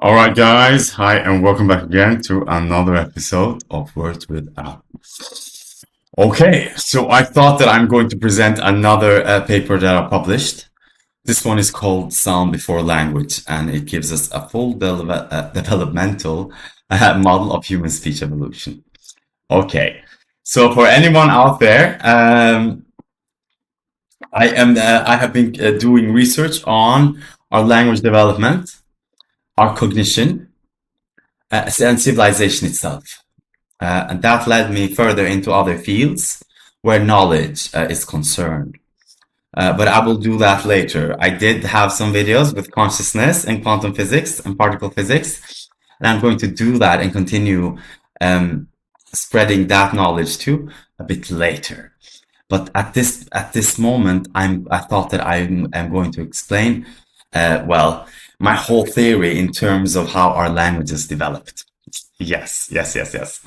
All right, guys. Hi, and welcome back again to another episode of Words with Al. Okay, so I thought that I'm going to present another paper that I published. This one is called Sound Before Language, and it gives us a full developmental model of human speech evolution. Okay, so for anyone out there, I have been doing research on our language development, our cognition, and civilization itself. And that led me further into other fields where knowledge is concerned. But I will do that later. I did have some videos with consciousness and quantum physics and particle physics, and I'm going to do that and continue um, spreading that knowledge too a bit later. But at this moment, I thought that am going to explain well my whole theory in terms of how our languages developed. Yes, yes, yes, yes.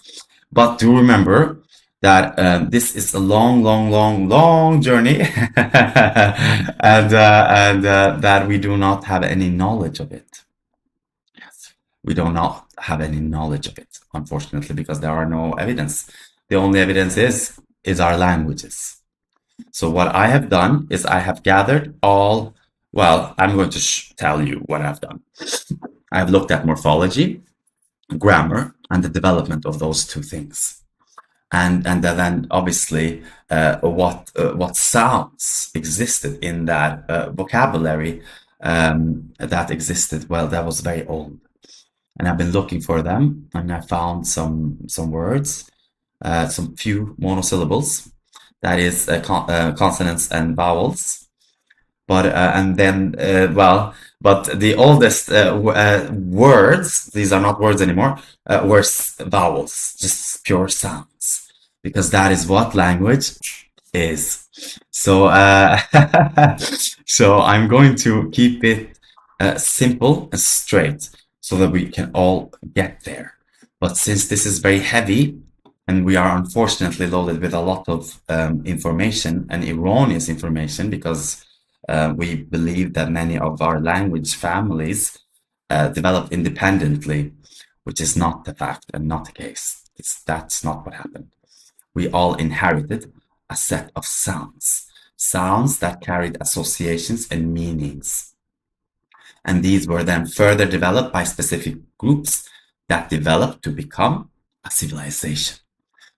But do remember that this is a long, long, long, long journey, and that we do not have any knowledge of it. Yes, we do not have any knowledge of it, unfortunately, because there are no evidence. The only evidence is our languages. So what I have done is I have gathered all. Well, I'm going to tell you what I've done. I've looked at morphology, grammar, and the development of those two things, and then obviously what sounds existed in that vocabulary that existed. Well, that was very old, and I've been looking for them, and I found some words, some few monosyllables, that is consonants and vowels, but and then but the oldest words, these are not words anymore, were vowels, just pure sounds, because that is what language is. So so I'm going to keep it simple and straight so that we can all get there. But since this is very heavy, and we are unfortunately loaded with a lot of information and erroneous information, because we believe that many of our language families developed independently, which is not the fact and not the case. That's not what happened. We all inherited a set of sounds, sounds that carried associations and meanings. And these were then further developed by specific groups that developed to become a civilization.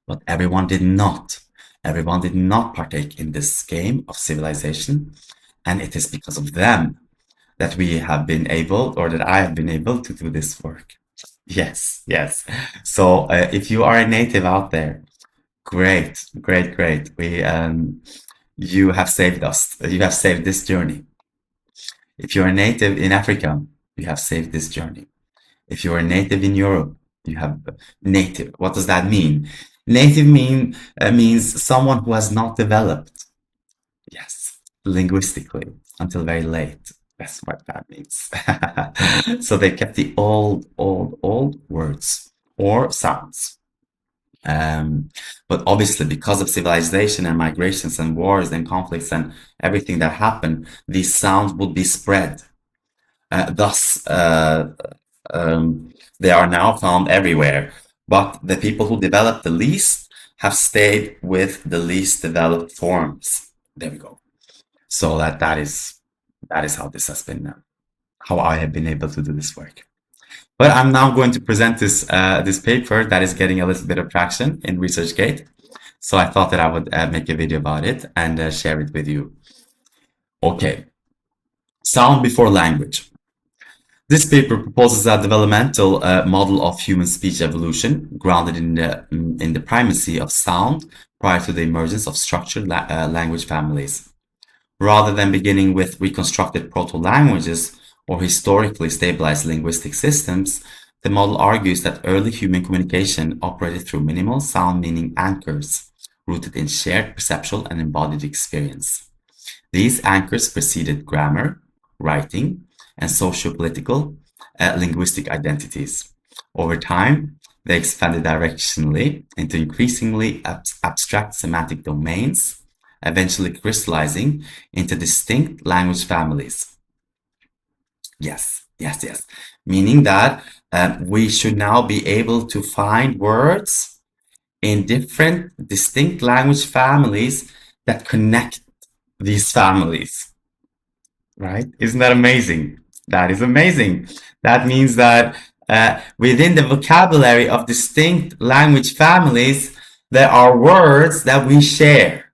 But everyone did not. Everyone did not partake in this game of civilization. And it is because of them that we have been able, or that I have been able to do this work. Yes, yes. So if you are a native out there, great, great, great. You have saved us. You have saved this journey. If you're a native in Africa, you have saved this journey. If you're a native in Europe, you have native. What does that mean? Native means someone who has not developed. Yes, linguistically until very late. That's what that means. So they kept the old words or sounds. Um, but obviously, because of civilization and migrations and wars and conflicts and everything that happened, these sounds would be spread. Thus, they are now found everywhere. But the people who developed the least have stayed with the least developed forms. There we go. So that is how this has been, how I have been able to do this work. But I'm now going to present this paper that is getting a little bit of traction in ResearchGate. So I thought that I would make a video about it and share it with you. Okay, sound before language. This paper proposes a developmental model of human speech evolution grounded in the primacy of sound prior to the emergence of structured language families. Rather than beginning with reconstructed proto-languages or historically stabilized linguistic systems, the model argues that early human communication operated through minimal sound meaning anchors rooted in shared perceptual and embodied experience. These anchors preceded grammar, writing, and sociopolitical linguistic identities. Over time, they expanded directionally into increasingly abstract semantic domains, eventually crystallizing into distinct language families. Yes, Yes, yes. Meaning that we should now be able to find words in different distinct language families that connect these families, right? Isn't that amazing? That is amazing. That means that within the vocabulary of distinct language families, there are words that we share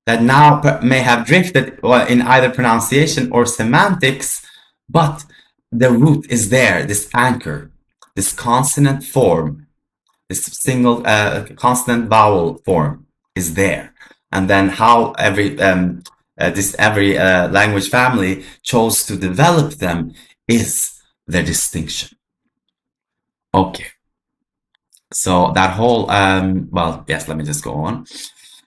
that now may have drifted in either pronunciation or semantics, but the root is there, this anchor, this consonant form, this single consonant vowel form is there. And then how every language family chose to develop them is their distinction. Okay. So that whole, well, yes, let me just go on.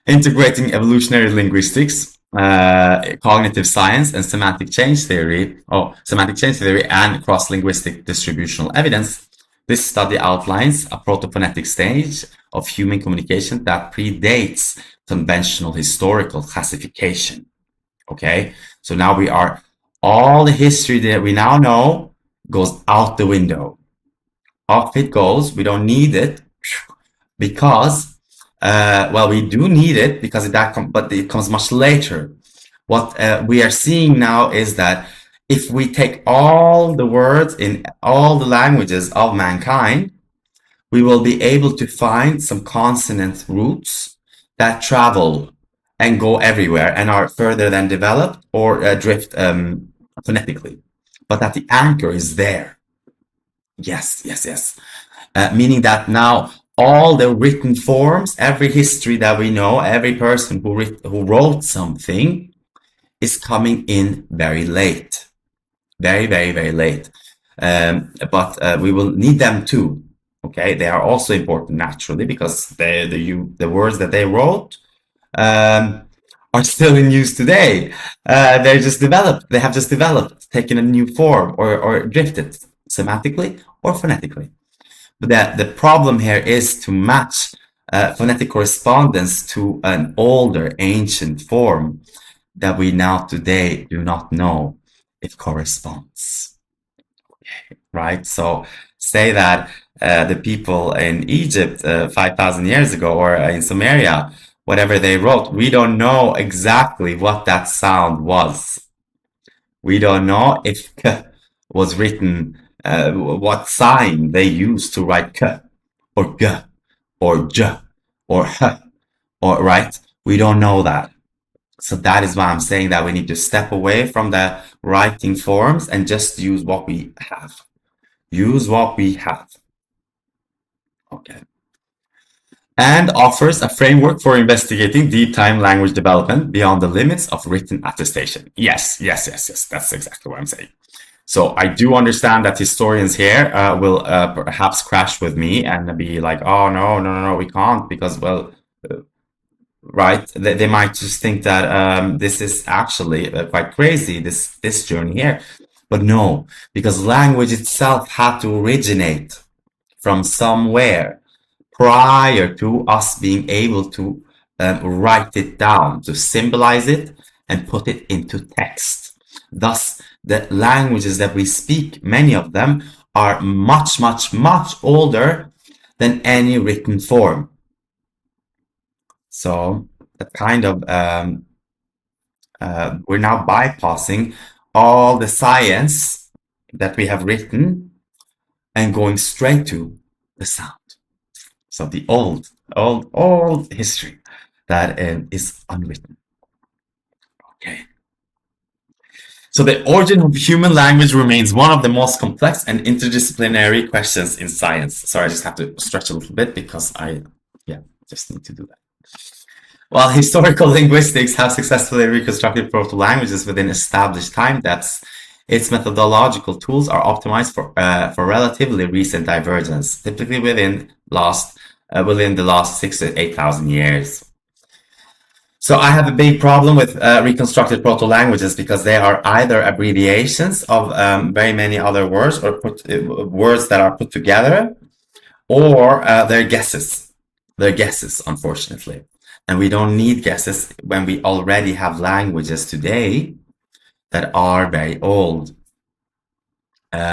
Integrating evolutionary linguistics, cognitive science, and semantic change theory and cross-linguistic distributional evidence. This study outlines a proto-phonetic stage of human communication that predates conventional historical classification. Okay, so now all the history that we now know goes out the window. Off it goes. We don't need it because, well, we do need it because but it comes much later. What we are seeing now is that if we take all the words in all the languages of mankind, we will be able to find some consonant roots that travel and go everywhere and are further than developed or drift phonetically, but that the anchor is there. Yes, yes, yes. Meaning that now all the written forms, every history that we know, every person who wrote something is coming in very late. Very, very, very late. But we will need them too. Okay, they are also important naturally because the words that they wrote are still in use today. They have just developed, taken a new form or drifted semantically or phonetically. But the problem here is to match phonetic correspondence to an older ancient form that we now today do not know if corresponds. Right? So say that the people in Egypt 5,000 years ago or in Sumeria, whatever they wrote, we don't know exactly what that sound was. We don't know if k was written, what sign they used to write k or g or j or h or right. We don't know that. So that is why I'm saying that we need to step away from the writing forms and just use what we have. Use what we have. Okay. And offers a framework for investigating deep time language development beyond the limits of written attestation. Yes, yes, yes, yes. That's exactly what I'm saying. So I do understand that historians here will perhaps crash with me and be like, oh, no, no, no, no, we can't because, well, right? They might just think that this is actually quite crazy, this journey here. But no, because language itself had to originate from somewhere prior to us being able to write it down, to symbolize it and put it into text. Thus, the languages that we speak, many of them, are much, much, much older than any written form. So that kind of we're now bypassing all the science that we have written and going straight to the sound. So the old history that is unwritten. Okay. So the origin of human language remains one of the most complex and interdisciplinary questions in science. Sorry, I just have to stretch a little bit because I just need to do that. While historical linguistics have successfully reconstructed proto-languages within established time depths, its methodological tools are optimized for relatively recent divergence, typically within the last 6,000 to 8,000 years. So I have a big problem with reconstructed proto-languages because they are either abbreviations of very many other words or words that are put together, or they're guesses. They're guesses, unfortunately. And we don't need guesses when we already have languages today that are very old.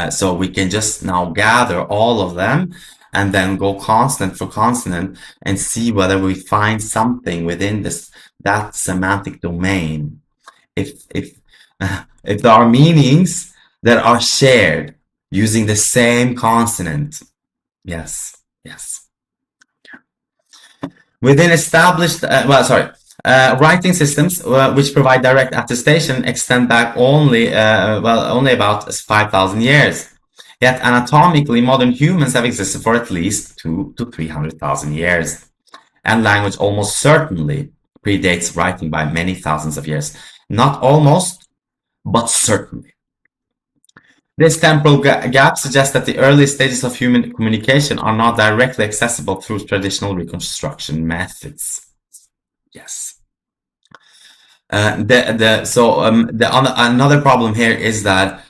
So we can just now gather all of them and then go consonant for consonant and see whether we find something within that semantic domain. If if there are meanings that are shared using the same consonant. Yes, yes. Within established, writing systems which provide direct attestation extend back only about 5,000 years. Yet anatomically, modern humans have existed for at least 200 to 300,000 years. And language almost certainly predates writing by many thousands of years. Not almost, but certainly. This temporal gap suggests that the early stages of human communication are not directly accessible through traditional reconstruction methods. Yes. Another problem here is that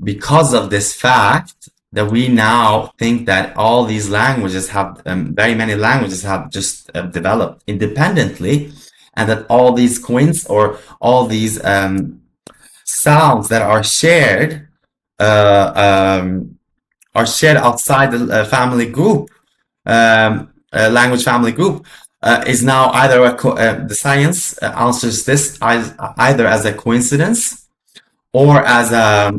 because of this fact that we now think that all these languages have, very many languages have just developed independently, and that all these all these sounds that are shared outside the family group, language family group, is now either the science answers this either as a coincidence or as a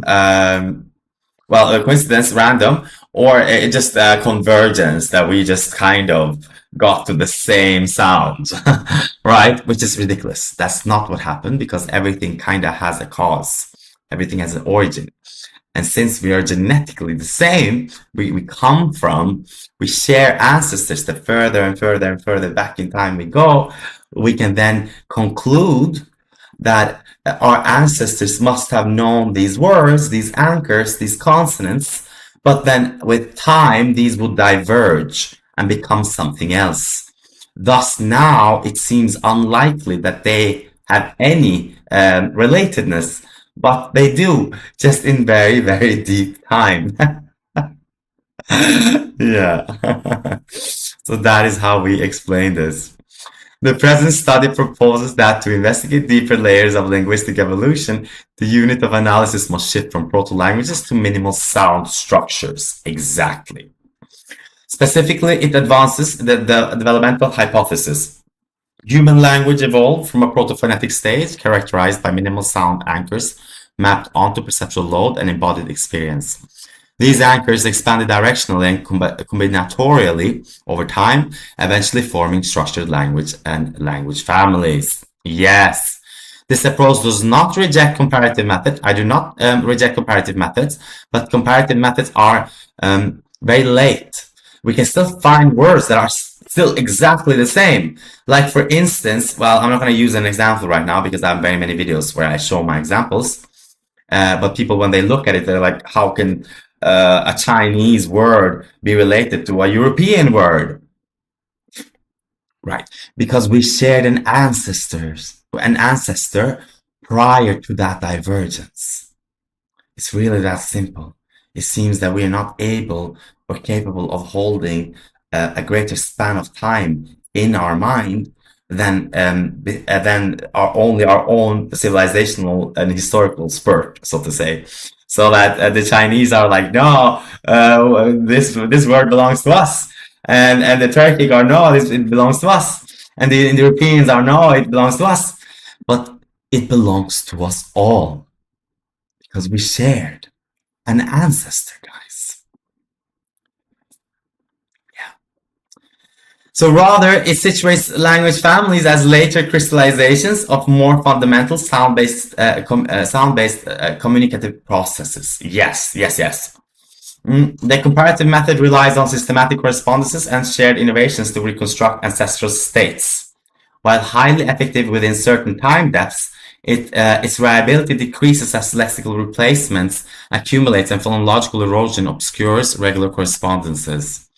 coincidence, random, or just a convergence that we just kind of got to the same sound, right? Which is ridiculous. That's not what happened, because everything kind of has a cause. Everything has an origin. And since we are genetically the same, we share ancestors. The further and further and further back in time we go, we can then conclude that our ancestors must have known these words, these anchors, these consonants, but then with time, these would diverge and become something else. Thus, now it seems unlikely that they have any relatedness, but they do, just in very, very deep time. Yeah. So that is how we explain this. The present study proposes that to investigate deeper layers of linguistic evolution, the unit of analysis must shift from proto-languages to minimal sound structures. Exactly. Specifically, it advances the developmental hypothesis. Human language evolved from a proto-phonetic stage characterized by minimal sound anchors mapped onto perceptual load and embodied experience. These anchors expanded directionally and combinatorially over time, eventually forming structured language and language families. Yes, this approach does not reject comparative methods. I do not reject comparative methods, but comparative methods are very late. We can still find words that are still exactly the same. Like, for instance, well, I'm not going to use an example right now because I have very many videos where I show my examples. But people, when they look at it, they're like, how can a Chinese word be related to a European word? Right, because we shared an ancestor prior to that divergence. It's really that simple. It seems that we are not able or capable of holding a greater span of time in our mind than our own civilizational and historical spurt, so to say. So that the Chinese are like, no, this word belongs to us, and the Turkic are, no, it belongs to us, and the Europeans are, no, it belongs to us, but it belongs to us all because we shared an ancestor, guys. Yeah. So rather, it situates language families as later crystallizations of more fundamental sound-based communicative processes. Yes, yes, yes. The comparative method relies on systematic correspondences and shared innovations to reconstruct ancestral states. While highly effective within certain time depths, its reliability decreases as lexical replacements accumulates and phonological erosion obscures regular correspondences.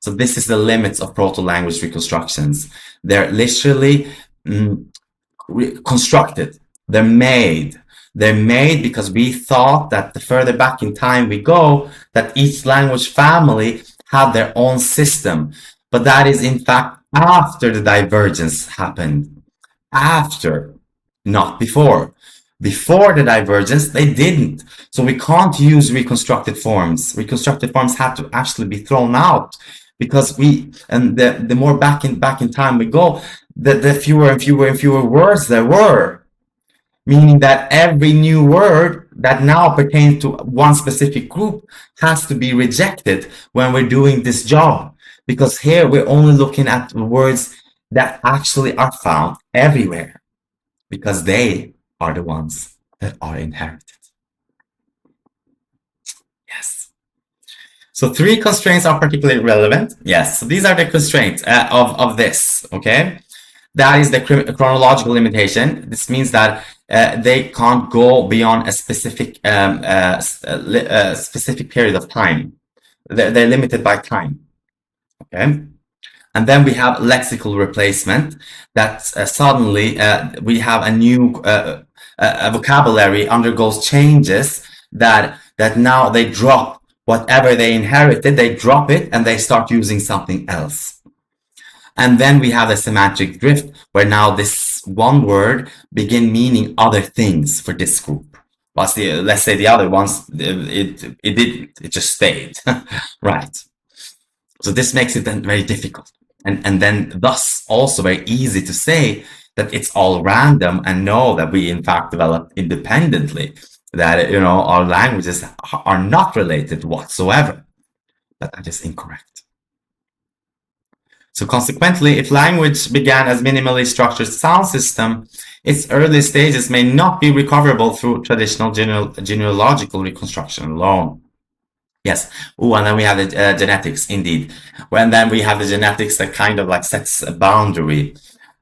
So this is the limits of proto-language reconstructions. They're literally constructed. They're made. They're made because we thought that the further back in time we go, that each language family had their own system. But that is in fact after the divergence happened. After, not before. Before the divergence, they didn't. So we can't use reconstructed forms. Reconstructed forms had to actually be thrown out because the more back in time we go, the fewer and fewer and fewer words there were. Meaning that every new word that now pertains to one specific group has to be rejected when we're doing this job. Because here we're only looking at words that actually are found everywhere. Because they are the ones that are inherited. Yes. So 3 constraints are particularly relevant. Yes. So these are the constraints of this. Okay. That is the chronological limitation. This means that they can't go beyond a specific specific period of time. They're limited by time. Okay. And then we have lexical replacement. That suddenly we have a new a vocabulary undergoes changes that now they drop whatever they inherited. They drop it and they start using something else. And then we have a semantic drift, where now this one word begin meaning other things for this group. But let's say the other ones, it just stayed, right? So this makes it then very difficult, and then thus also very easy to say that it's all random and know that we in fact develop independently, that our languages are not related whatsoever. But that is incorrect. So consequently, if language began as minimally structured sound system, its early stages may not be recoverable through traditional genealogical reconstruction alone. Yes. Oh, and then we have the genetics, indeed. And then we have the genetics that kind of like sets a boundary,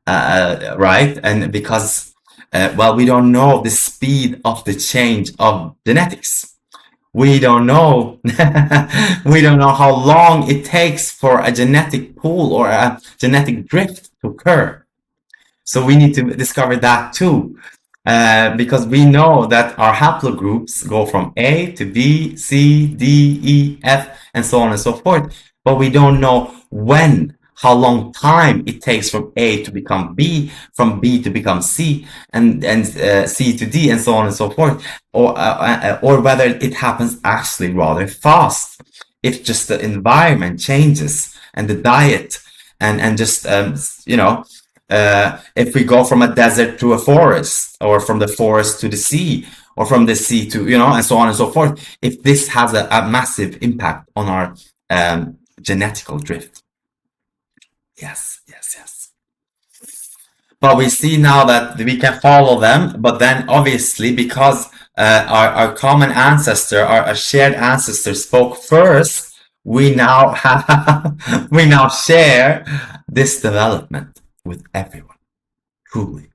right? And because, well, we don't know the speed of the change of genetics. We don't know. We don't know how long it takes for a genetic pool or a genetic drift to occur. So we need to discover that too. Because we know that our haplogroups go from A to B, C, D, E, F, and so on and so forth. But we don't know how long time it takes from A to become B, from B to become C, and C to D, and so on and so forth. Or whether it happens actually rather fast. If just the environment changes and the diet and just, if we go from a desert to a forest, or from the forest to the sea, or from the sea to, and so on and so forth, if this has a massive impact on our genetical drift. Yes. But we see now that we can follow them, but then obviously because our common ancestor, our shared ancestor spoke first, we now share this development with everyone, truly.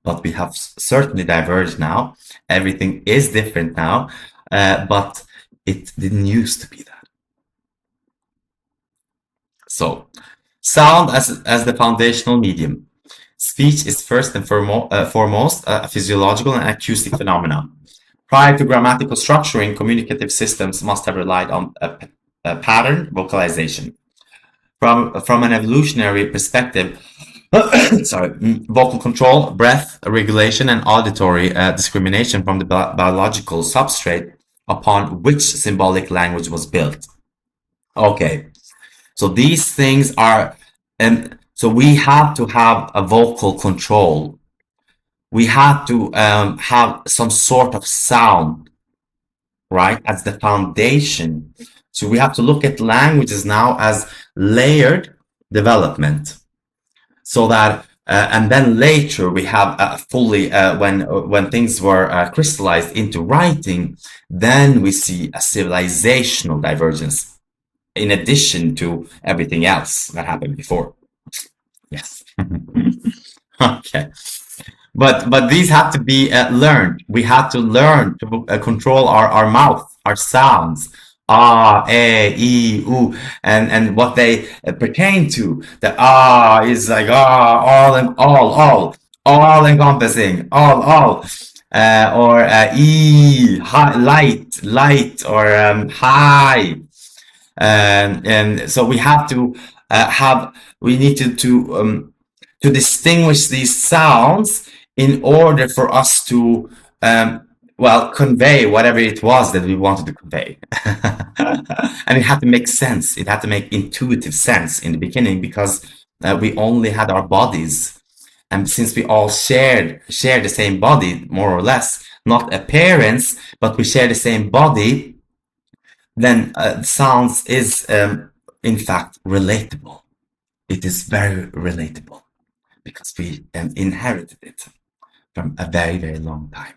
But we have certainly diverged now. Everything is different now, but it didn't used to be that. So, sound as the foundational medium. Speech is first and foremost a physiological and acoustic phenomenon. Prior to grammatical structuring, communicative systems must have relied on a pattern vocalization. From an evolutionary perspective, vocal control, breath regulation, and auditory discrimination from the biological substrate upon which symbolic language was built. Okay, so these things are, so we have to have a vocal control. We have to have some sort of sound, right, as the foundation. So we have to look at languages now as layered development. So that, and then later we have fully, when things were crystallized into writing, then we see a civilizational divergence in addition to everything else that happened before. Yes. Okay. But these have to be learned. We have to learn to control our mouth, our sounds. Ah, e, u, and what they pertain to. The is like all encompassing, all. Or e, high, light, or high. And so we have to we need to distinguish these sounds in order for us to well, convey whatever it was that we wanted to convey. And it had to make sense. It had to make intuitive sense in the beginning because we only had our bodies. And since we all share the same body, more or less, not appearance, but we share the same body, then sounds is in fact relatable. It is very relatable because we inherited it from a very, very long time.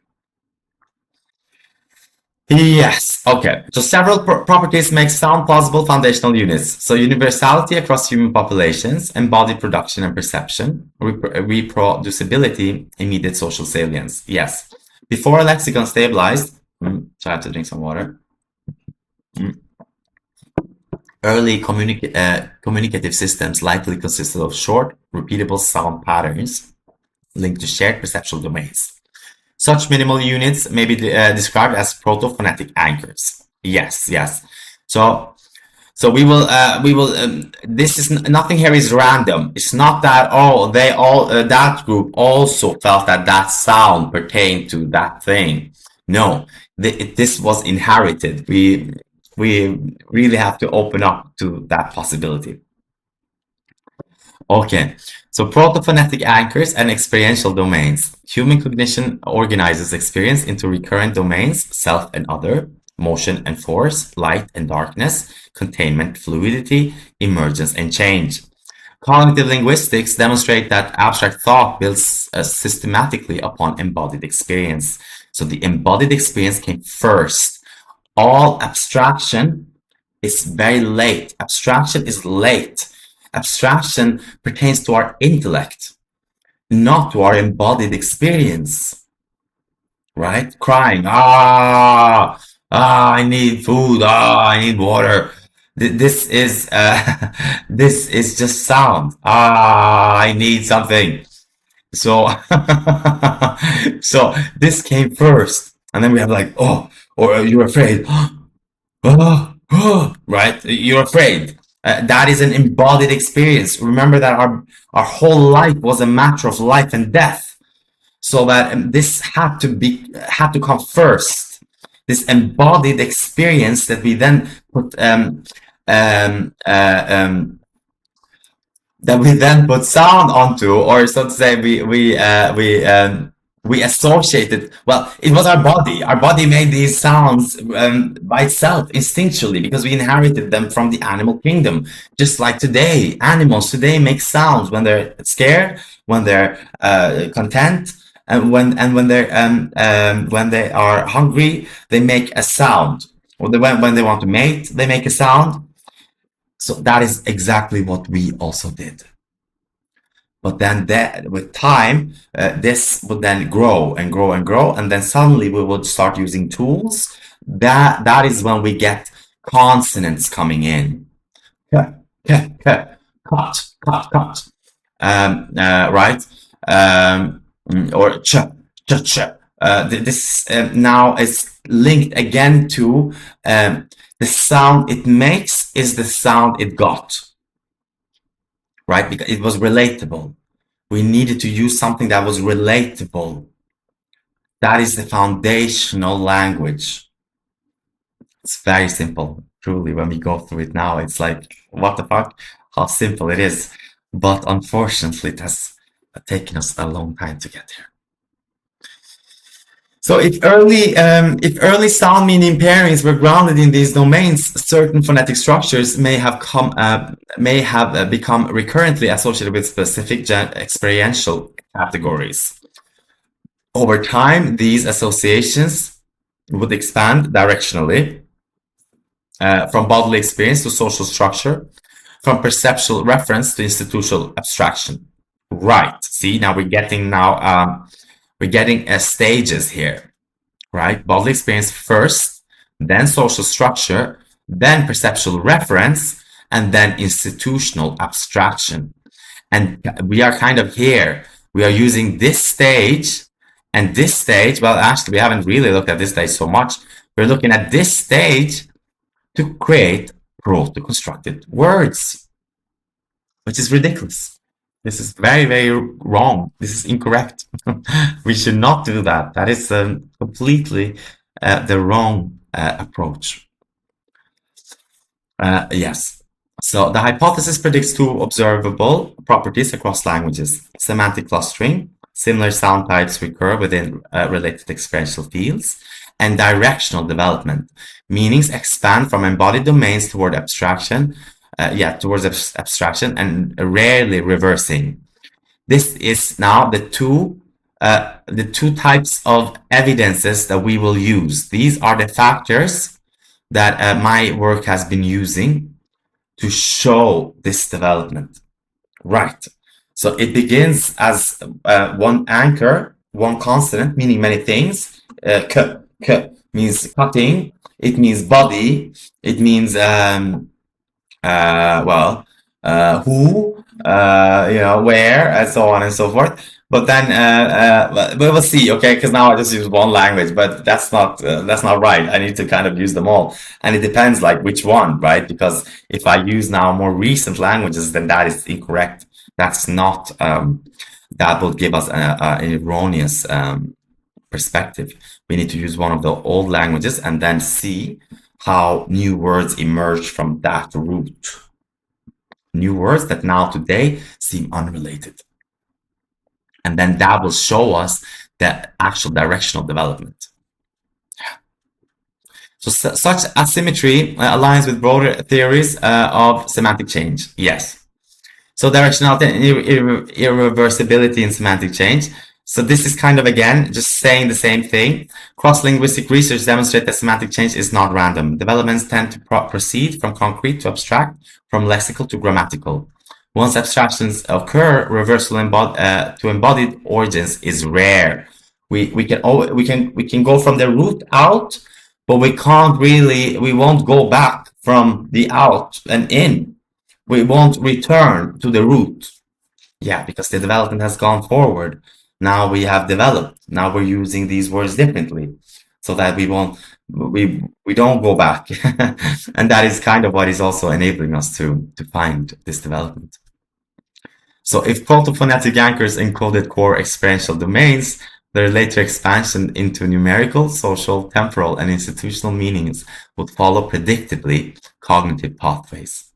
Yes. Okay. So several properties make sound plausible foundational units. So universality across human populations, embodied production and perception, reproducibility, immediate social salience. Yes. Before a lexicon stabilized, so I have to drink some water. Early communicative systems likely consisted of short, repeatable sound patterns linked to shared perceptual domains. Such minimal units may be described as proto-phonetic anchors. Yes, yes. So this is nothing here is random. It's not that they all that group also felt that that sound pertained to that thing. No, this was inherited. We really have to open up to that possibility. Okay, so proto-phonetic anchors and experiential domains. Human cognition organizes experience into recurrent domains, self and other, motion and force, light and darkness, containment, fluidity, emergence, and change. Cognitive linguistics demonstrate that abstract thought builds systematically upon embodied experience. So the embodied experience came first. All abstraction is very late. Abstraction is late. Abstraction pertains to our intellect, not to our embodied experience. Right? Crying, I need food, I need water. This is this is just sound. I need something. So so this came first, and then we have like, or you're afraid. Right? You're afraid. That is an embodied experience. Remember that our whole life was a matter of life and death. So that this had to come first. This embodied experience that we then put sound onto, or so to say, we associated. Well, it was our body. Our body made these sounds by itself, instinctually, because we inherited them from the animal kingdom. Just like today, animals today make sounds when they're scared, when they're content, and when they are hungry, they make a sound. Or when they want to mate, they make a sound. So that is exactly what we also did. But then with time, this would then grow and grow and grow, and then suddenly we would start using tools. That is when we get consonants coming in. Cut, cut. Right? Or ch, ch. This now is linked again to the sound it makes is the sound it got. Right? Because it was relatable. We needed to use something that was relatable. That is the foundational language. It's very simple. Truly, when we go through it now, it's like, what the fuck? How simple it is. But unfortunately, it has taken us a long time to get here. So if early sound meaning pairings were grounded in these domains, certain phonetic structures may have become recurrently associated with specific experiential categories. Over time, these associations would expand directionally from bodily experience to social structure, from perceptual reference to institutional abstraction. Right. See, now we're getting stages here, right? Bodily experience first, then social structure, then perceptual reference, and then institutional abstraction. And we are kind of here. We are using this stage and this stage. Well, actually, we haven't really looked at this stage so much. We're looking at this stage to create proto-constructed words, which is ridiculous. This is very, very wrong. This is incorrect. We should not do that. That is completely the wrong approach. Yes. So the hypothesis predicts two observable properties across languages: semantic clustering, similar sound types recur within related experiential fields, and directional development, meanings expand from embodied domains toward abstraction, towards abstraction, and rarely reversing. This is now the two types of evidences that we will use. These are the factors that my work has been using to show this development. Right. So it begins as one anchor, one consonant, meaning many things. K means cutting. It means body. It means well, who, where, and so on and so forth. But then, but we'll see, okay? Because now I just use one language, but that's not right. I need to kind of use them all, and it depends like which one, right? Because if I use now more recent languages, then that is incorrect. That's not that will give us an erroneous perspective. We need to use one of the old languages and then see how new words emerge from that root. New words that now today seem unrelated. And then that will show us the actual directional development. So such asymmetry aligns with broader theories of semantic change. Yes. So directionality and irreversibility in semantic change. So this is kind of, again, just saying the same thing. Cross-linguistic research demonstrates that semantic change is not random. Developments tend to proceed from concrete to abstract, from lexical to grammatical. Once abstractions occur, reversal to embodied origins is rare. We can go from the root out, but we won't go back from the out and in. We won't return to the root. Yeah, because the development has gone forward. Now we have developed. Now we're using these words differently, so that we don't go back. And that is kind of what is also enabling us to find this development. So if proto-phonetic anchors encoded core experiential domains, their later expansion into numerical, social, temporal, and institutional meanings would follow predictably cognitive pathways.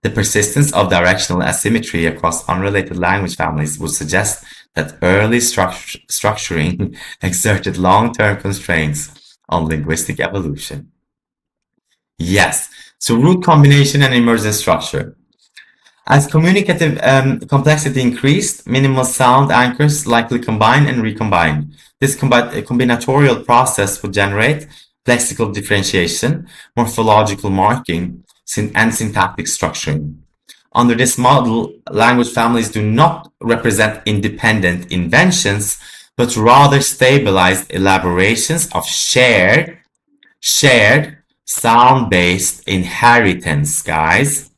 The persistence of directional asymmetry across unrelated language families would suggest that early structuring exerted long-term constraints on linguistic evolution. Yes, so root combination and emergent structure. As communicative complexity increased, minimal sound anchors likely combine and recombine. This combinatorial process would generate lexical differentiation, morphological marking, and syntactic structuring. Under this model, language families do not represent independent inventions, but rather stabilized elaborations of shared sound-based inheritance, guys.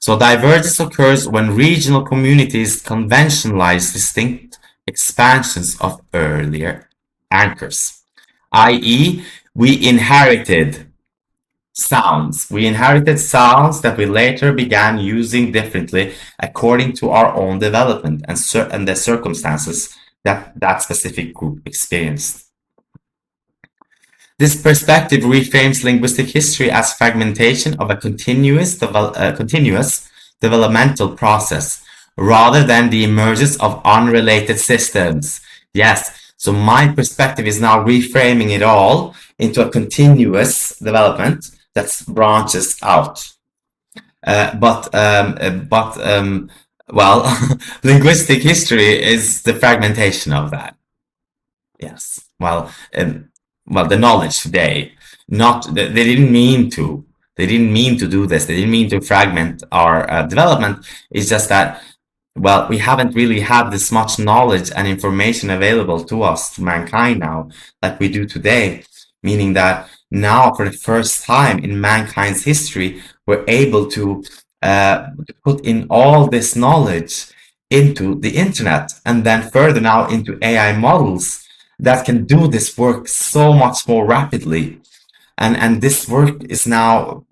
So divergence occurs when regional communities conventionalize distinct expansions of earlier anchors, i.e., we inherited sounds. We inherited sounds that we later began using differently according to our own development and the circumstances that that specific group experienced. This perspective reframes linguistic history as fragmentation of a continuous developmental process rather than the emergence of unrelated systems. Yes, so my perspective is now reframing it all into a continuous development that branches out. Well, linguistic history is the fragmentation of that. Yes. Well, the knowledge today, not they didn't mean to. They didn't mean to do this. They didn't mean to fragment our development. It's just that, well, we haven't really had this much knowledge and information available to us, to mankind now, like we do today. Meaning that now, for the first time in mankind's history, we're able to put in all this knowledge into the internet, and then further now into AI models that can do this work so much more rapidly. And this work is now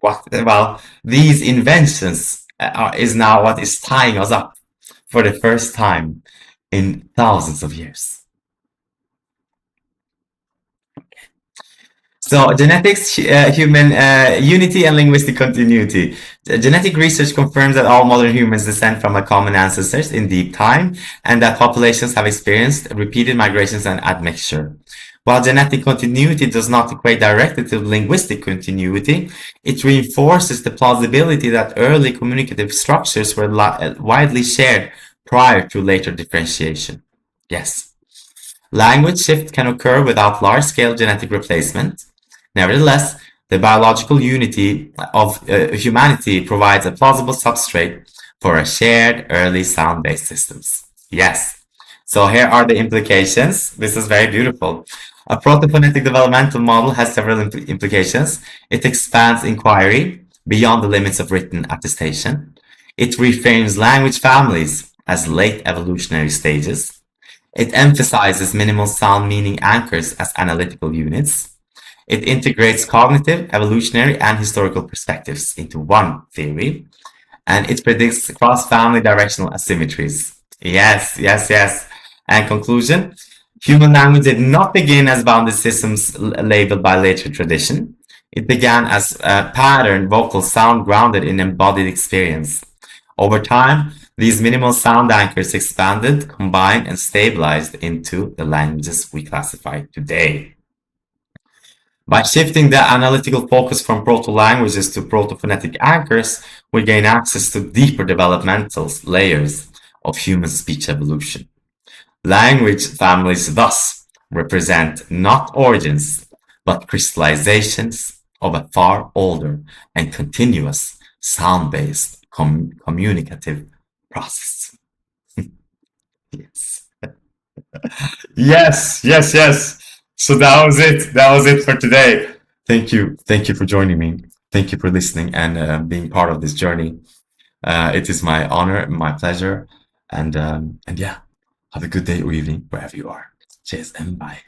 these inventions is now what is tying us up for the first time in thousands of years. So, genetics, human unity, and linguistic continuity. Genetic research confirms that all modern humans descend from a common ancestors in deep time, and that populations have experienced repeated migrations and admixture. While genetic continuity does not equate directly to linguistic continuity, it reinforces the plausibility that early communicative structures were widely shared prior to later differentiation. Yes. Language shift can occur without large-scale genetic replacement. Nevertheless, the biological unity of humanity provides a plausible substrate for a shared early sound-based systems. Yes. So here are the implications. This is very beautiful. A proto-phonetic developmental model has several implications. It expands inquiry beyond the limits of written attestation. It reframes language families as late evolutionary stages. It emphasizes minimal sound meaning anchors as analytical units. It integrates cognitive, evolutionary, and historical perspectives into one theory. And it predicts cross-family directional asymmetries. Yes, yes, yes. And conclusion, human language did not begin as bounded systems labeled by later tradition. It began as a pattern vocal sound grounded in embodied experience. Over time, these minimal sound anchors expanded, combined, and stabilized into the languages we classify today. By shifting the analytical focus from proto-languages to proto-phonetic anchors, we gain access to deeper developmental layers of human speech evolution. Language families thus represent not origins, but crystallizations of a far older and continuous sound-based communicative process. Yes. Yes, yes, yes. So that was it. That was it for today. Thank you. Thank you for joining me. Thank you for listening and being part of this journey. It is my honor, my pleasure, and yeah, have a good day or evening wherever you are. Cheers and bye.